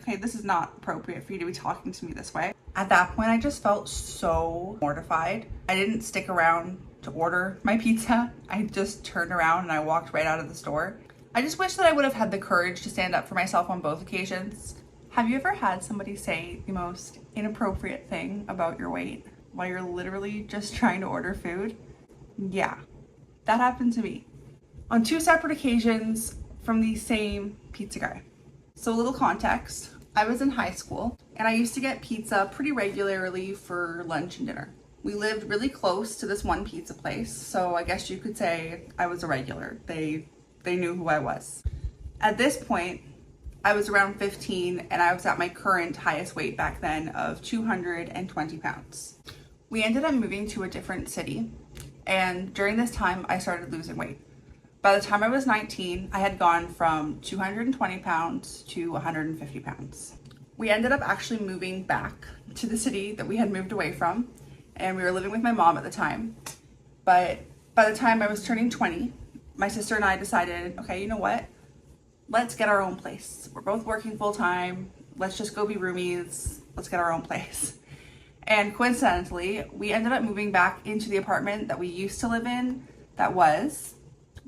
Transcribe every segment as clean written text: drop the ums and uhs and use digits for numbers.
okay, this is not appropriate for you to be talking to me this way. At that point, I just felt so mortified. I didn't stick around to order my pizza. I just turned around and I walked right out of the store. I just wish that I would have had the courage to stand up for myself on both occasions. Have you ever had somebody say the most inappropriate thing about your weight while you're literally just trying to order food? Yeah, that happened to me on 2 separate occasions from the same pizza guy. So a little context, I was in high school and I used to get pizza pretty regularly for lunch and dinner. We lived really close to this one pizza place, so I guess you could say I was a regular. They knew who I was. At this point, I was around 15 and I was at my current highest weight back then of 220 pounds. We ended up moving to a different city, and during this time I started losing weight. By the time I was 19, I had gone from 220 pounds to 150 pounds. We ended up actually moving back to the city that we had moved away from, and we were living with my mom at the time. But by the time I was turning 20, my sister and I decided, okay, you know what? Let's get our own place. We're both working full time. Let's just go be roomies. Let's get our own place. And coincidentally, we ended up moving back into the apartment that we used to live in that was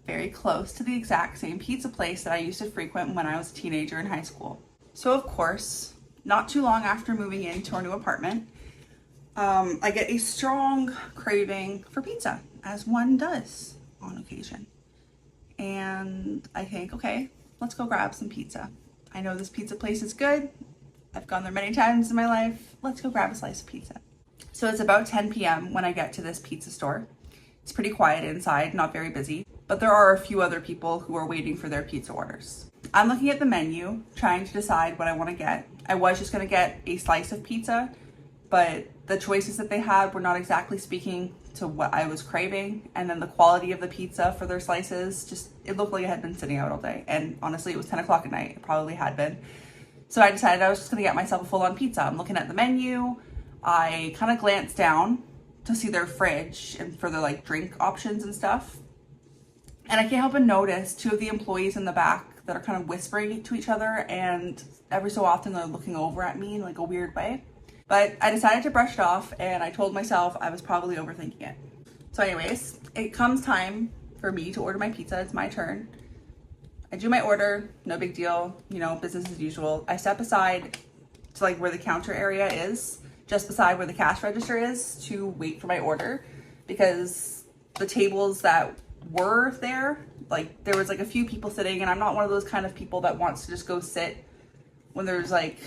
very close to the exact same pizza place that I used to frequent when I was a teenager in high school. So of course, not too long after moving into our new apartment, I get a strong craving for pizza, as one does on occasion. And I think, okay, let's go grab some pizza. I know this pizza place is good. I've gone there many times in my life. Let's go grab a slice of pizza. So it's about 10 p.m. when I get to this pizza store. It's pretty quiet inside, not very busy, but there are a few other people who are waiting for their pizza orders. I'm looking at the menu, trying to decide what I want to get. I was just going to get a slice of pizza, but the choices that they had were not exactly speaking to what I was craving. And then the quality of the pizza for their slices, it looked like it had been sitting out all day. And honestly, it was 10 o'clock at night. It probably had been. So I decided I was just going to get myself a full-on pizza. I'm looking at the menu. I kind of glanced down to see their fridge and for their like drink options and stuff. And I can't help but notice 2 of the employees in the back that are kind of whispering to each other, and every so often they're looking over at me in like a weird way. But I decided to brush it off, and I told myself I was probably overthinking it. So anyways, it comes time for me to order my pizza. It's my turn. I do my order, no big deal, you know, business as usual. I step aside to like where the counter area is, just beside where the cash register is, to wait for my order, because the tables that were there, like there was like a few people sitting, and I'm not one of those kind of people that wants to just go sit when there's like,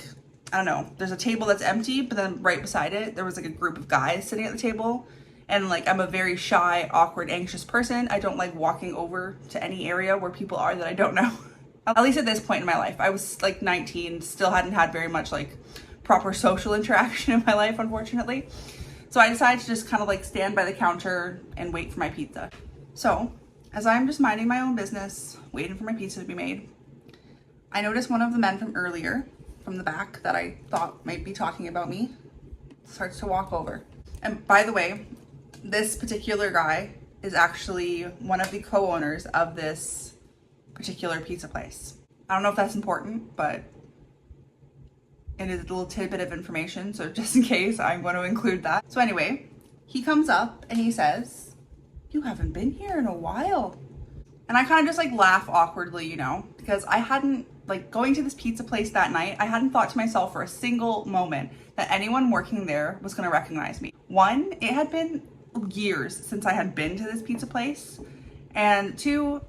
I don't know, there's a table that's empty, but then right beside it, there was like a group of guys sitting at the table. And like, I'm a very shy, awkward, anxious person. I don't like walking over to any area where people are that I don't know. At least at this point in my life. I was like 19, still hadn't had very much like proper social interaction in my life, unfortunately. So I decided to just kind of like stand by the counter and wait for my pizza. So as I'm just minding my own business, waiting for my pizza to be made, I noticed one of the men from earlier, from the back, that I thought might be talking about me, starts to walk over. And by the way, this particular guy is actually one of the co-owners of this particular pizza place. I don't know if that's important, but it is a little tidbit of information, so just in case, I'm going to include that. So anyway, he comes up and he says, "You haven't been here in a while." And I kind of just like laugh awkwardly, you know, because I hadn't, like, going to this pizza place that night, I hadn't thought to myself for a single moment that anyone working there was going to recognize me. One, it had been years since I had been to this pizza place, and 2,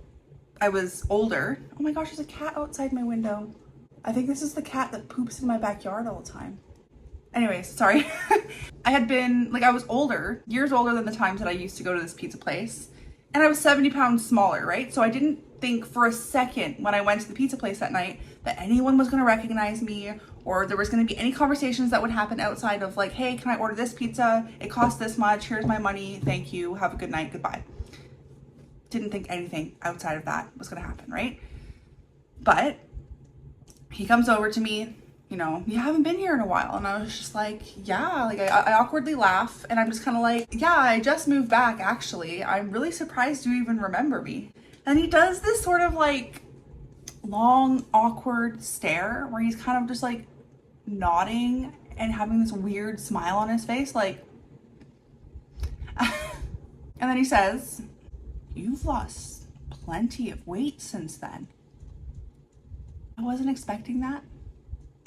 I was older. Oh my gosh, there's a cat outside my window. I think this is the cat that poops in my backyard all the time. Anyways, sorry. I was older, years older than the times that I used to go to this pizza place, and I was 70 pounds smaller, right? So I didn't think for a second when I went to the pizza place that night that anyone was going to recognize me, or there was going to be any conversations that would happen outside of like, "Hey, can I order this pizza? It costs this much. Here's my money. Thank you. Have a good night. Goodbye." Didn't think anything outside of that was going to happen, right? But he comes over to me, you know, "You haven't been here in a while." And I was just like, yeah, like I awkwardly laugh, and I'm just kind of like, "Yeah, I just moved back, actually. I'm really surprised you even remember me." And he does this sort of like long, awkward stare where he's kind of just like nodding and having this weird smile on his face, like, and then he says, "You've lost plenty of weight since then." I wasn't expecting that,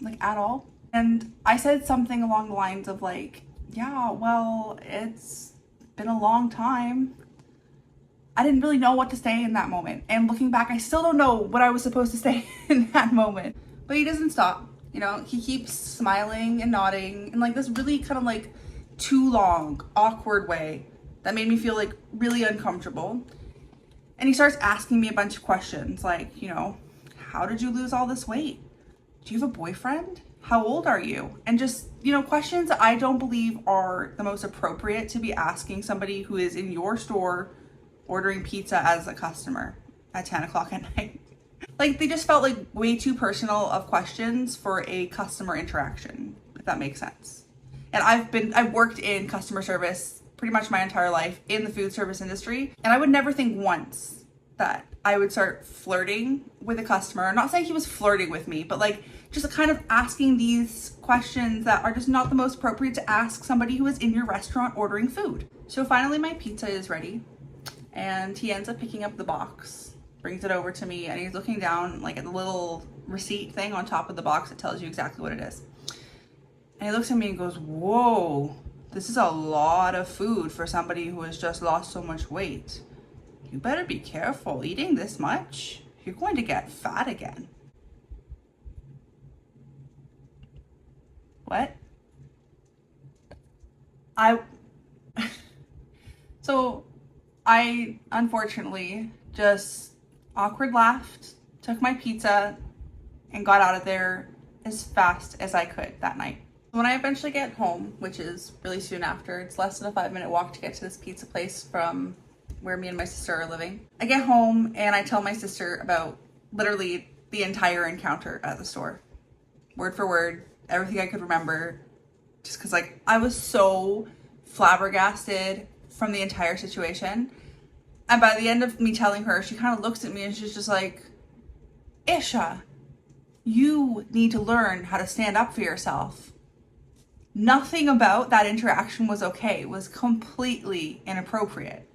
like, at all. And I said something along the lines of like, "Yeah, well, it's been a long time." I didn't really know what to say in that moment. And looking back, I still don't know what I was supposed to say in that moment. But he doesn't stop. You know, he keeps smiling and nodding in like this really kind of like too long, awkward way that made me feel like really uncomfortable. And he starts asking me a bunch of questions like, you know, how did you lose all this weight? Do you have a boyfriend? How old are you? And just, you know, questions that I don't believe are the most appropriate to be asking somebody who is in your store ordering pizza as a customer at 10 o'clock at night. Like, they just felt like way too personal of questions for a customer interaction, if that makes sense. And I've worked in customer service pretty much my entire life in the food service industry. And I would never think once that I would start flirting with a customer. I'm not saying he was flirting with me, but like just kind of asking these questions that are just not the most appropriate to ask somebody who is in your restaurant ordering food. So finally my pizza is ready and he ends up picking up the box, brings it over to me, and he's looking down like at the little receipt thing on top of the box that tells you exactly what it is. And he looks at me and goes, "Whoa, this is a lot of food for somebody who has just lost so much weight. You better be careful eating this much. You're going to get fat again." What? So I unfortunately just awkward laughed, took my pizza, and got out of there as fast as I could that night. When I eventually get home, which is really soon after, it's less than a 5-minute walk to get to this pizza place from where me and my sister are living. I get home and I tell my sister about literally the entire encounter at the store. Word for word, everything I could remember. Just because like I was so flabbergasted from the entire situation. And by the end of me telling her, she kind of looks at me and she's just like, "Isha, you need to learn how to stand up for yourself." Nothing about that interaction was okay. It was completely inappropriate.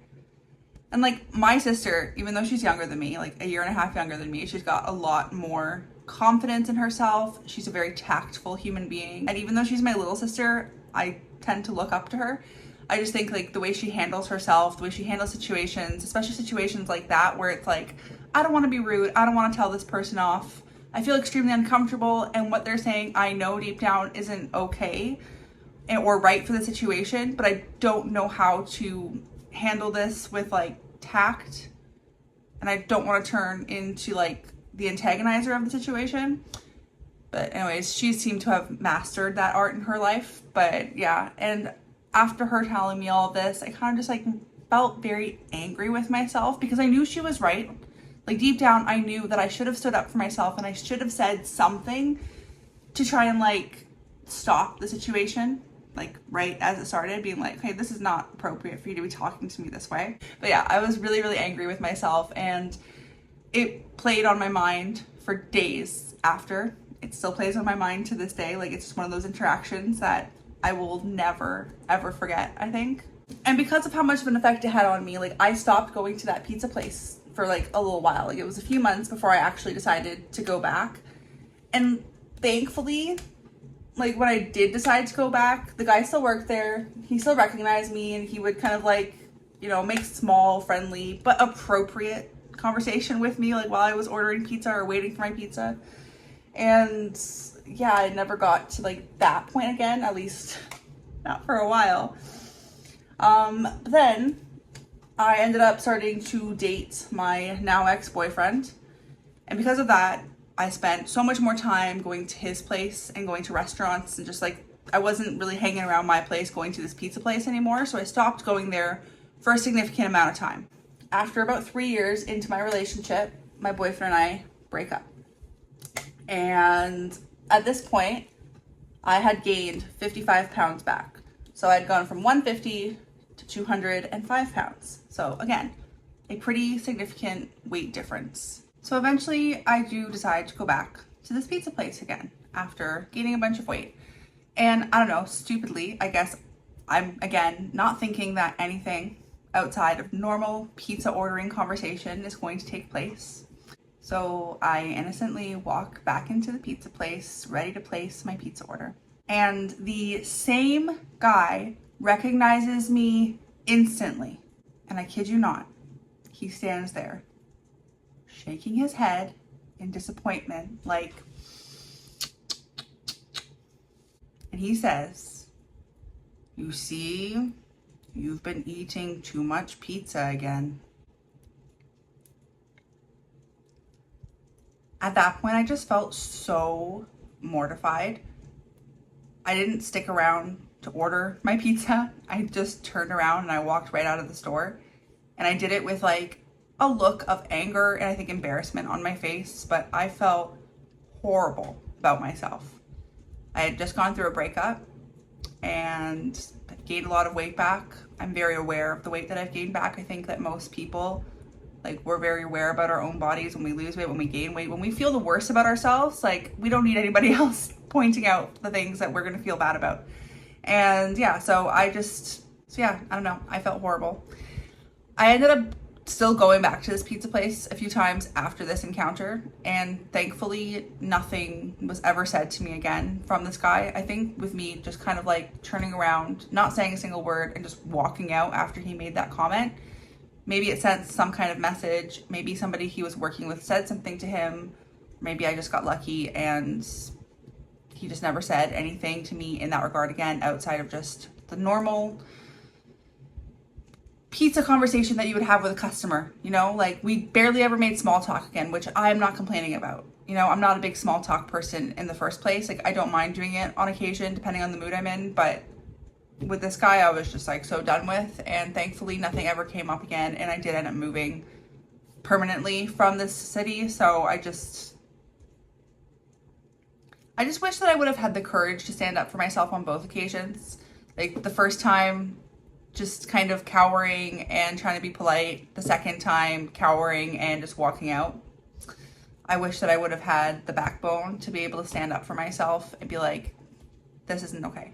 And like my sister, even though she's younger than me, like a year and a half younger than me, she's got a lot more confidence in herself. She's a very tactful human being. And even though she's my little sister, I tend to look up to her. I just think like the way she handles herself, the way she handles situations, especially situations like that where it's like, I don't want to be rude. I don't want to tell this person off. I feel extremely uncomfortable, and what they're saying, I know deep down isn't okay or right for the situation, but I don't know how to handle this with like tact, and I don't want to turn into like the antagonizer of the situation. But anyways, she seemed to have mastered that art in her life. But yeah, and after her telling me all of this, I kind of just like felt very angry with myself because I knew she was right. Like deep down, I knew that I should have stood up for myself and I should have said something to try and like stop the situation, like right as it started, being like, "Hey, this is not appropriate for you to be talking to me this way." But yeah, I was really, really angry with myself, and it played on my mind for days after. It still plays on my mind to this day. Like it's just one of those interactions that I will never, ever forget, I think. And because of how much of an effect it had on me, like I stopped going to that pizza place for like a little while. Like it was a few months before I actually decided to go back. And thankfully, like when I did decide to go back, the guy still worked there. He still recognized me, and he would kind of like, you know, make small, friendly, but appropriate conversation with me, like while I was ordering pizza or waiting for my pizza. And yeah, I never got to like that point again, at least not for a while. But then I ended up starting to date my now ex-boyfriend. And because of that, I spent so much more time going to his place and going to restaurants, and just like, I wasn't really hanging around my place going to this pizza place anymore. So I stopped going there for a significant amount of time. After about 3 years into my relationship, my boyfriend and I break up. And at this point, I had gained 55 pounds back. So I'd gone from 150 to 205 pounds. So again, a pretty significant weight difference. So eventually I do decide to go back to this pizza place again after gaining a bunch of weight. And I don't know, stupidly, I guess I'm again not thinking that anything outside of normal pizza ordering conversation is going to take place. So I innocently walk back into the pizza place, ready to place my pizza order. And the same guy recognizes me instantly. And I kid you not, he stands there, shaking his head in disappointment, like, and he says, "You see, you've been eating too much pizza again." At that point, I just felt so mortified. I didn't stick around to order my pizza. I just turned around and I walked right out of the store. And I did it with like a look of anger and I think embarrassment on my face, but I felt horrible about myself. I had just gone through a breakup and gained a lot of weight back. I'm very aware of the weight that I've gained back. I think that most people, like, we're very aware about our own bodies when we lose weight, when we gain weight, when we feel the worst about ourselves. Like, we don't need anybody else pointing out the things that we're gonna feel bad about. And yeah, I don't know, I felt horrible. I ended up still going back to this pizza place a few times after this encounter, and thankfully nothing was ever said to me again from this guy. I think with me just kind of like turning around, not saying a single word, and just walking out after he made that comment, maybe it sent some kind of message. Maybe somebody he was working with said something to him. Maybe I just got lucky and he just never said anything to me in that regard again, outside of just the normal pizza conversation that you would have with a customer. You know, like, we barely ever made small talk again, which I'm not complaining about. You know, I'm not a big small talk person in the first place. Like, I don't mind doing it on occasion depending on the mood I'm in, but with this guy I was just like so done with, and thankfully nothing ever came up again, and I did end up moving permanently from this city. So I just wish that I would have had the courage to stand up for myself on both occasions. Like, the first time just kind of cowering and trying to be polite, the second time cowering and just walking out. I wish that I would have had the backbone to be able to stand up for myself and be like, this isn't okay.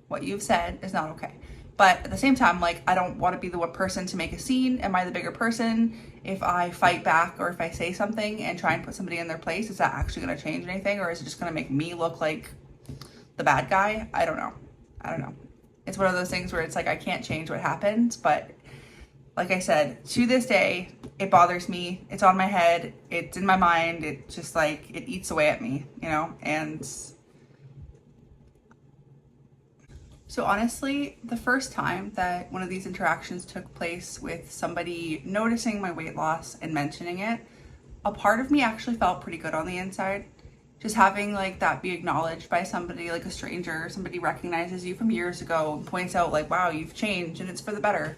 What you've said is not okay. But at the same time, like, I don't want to be the one person to make a scene. Am I the bigger person? If I fight back or if I say something and try and put somebody in their place, is that actually going to change anything? Or is it just going to make me look like the bad guy? I don't know. It's one of those things where it's like, I can't change what happened, but like I said, to this day, it bothers me. It's on my head. It's in my mind. It just like, it eats away at me, you know? And so honestly, the first time that one of these interactions took place with somebody noticing my weight loss and mentioning it, a part of me actually felt pretty good on the inside. Just having like that be acknowledged by somebody, like a stranger, somebody recognizes you from years ago and points out like, wow, you've changed and it's for the better.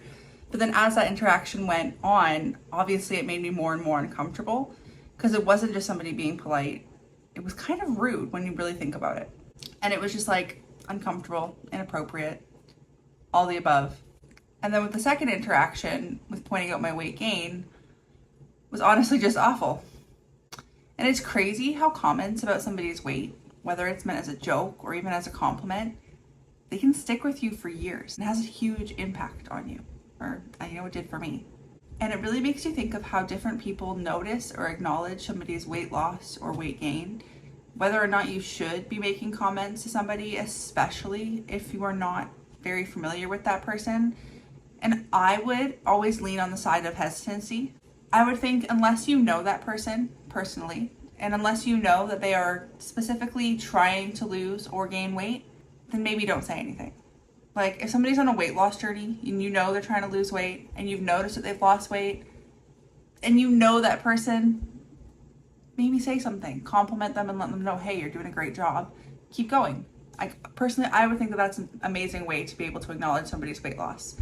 But then as that interaction went on, obviously it made me more and more uncomfortable, because it wasn't just somebody being polite. It was kind of rude when you really think about it. And it was just like uncomfortable, inappropriate, all the above. And then with the second interaction with pointing out my weight gain was honestly just awful. And it's crazy how comments about somebody's weight, whether it's meant as a joke or even as a compliment, they can stick with you for years and has a huge impact on you, or I know it did for me. And it really makes you think of how different people notice or acknowledge somebody's weight loss or weight gain, whether or not you should be making comments to somebody, especially if you are not very familiar with that person. And I would always lean on the side of hesitancy. I would think, unless you know that person personally, and unless you know that they are specifically trying to lose or gain weight, then maybe don't say anything. Like, if somebody's on a weight loss journey and you know they're trying to lose weight and you've noticed that they've lost weight and you know that person, maybe say something, compliment them and let them know, hey, you're doing a great job. Keep going. Personally, I would think that that's an amazing way to be able to acknowledge somebody's weight loss.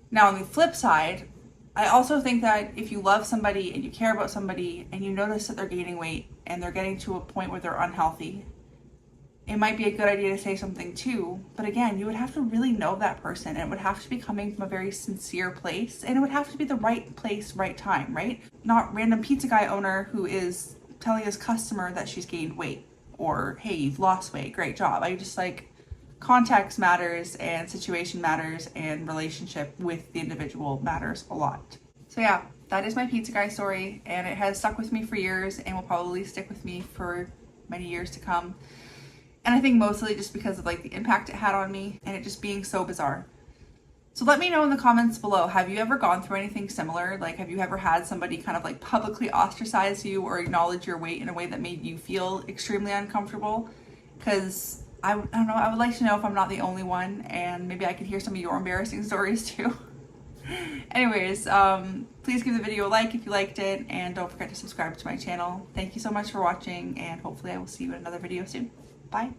Now, on the flip side, I also think that if you love somebody and you care about somebody and you notice that they're gaining weight and they're getting to a point where they're unhealthy, it might be a good idea to say something too. But again, you would have to really know that person, and it would have to be coming from a very sincere place, and it would have to be the right place, right time, right? Not random pizza guy owner who is telling his customer that she's gained weight, or hey, you've lost weight, great job. I just like, context matters, and situation matters, and relationship with the individual matters a lot. So yeah, that is my pizza guy story, and it has stuck with me for years and will probably stick with me for many years to come. And I think mostly just because of like the impact it had on me and it just being so bizarre. So let me know in the comments below, have you ever gone through anything similar? Like, have you ever had somebody kind of like publicly ostracize you or acknowledge your weight in a way that made you feel extremely uncomfortable? Because I don't know, I would like to know if I'm not the only one, and maybe I could hear some of your embarrassing stories too. Anyways, please give the video a like if you liked it, and don't forget to subscribe to my channel. Thank you so much for watching, and hopefully I will see you in another video soon. Bye.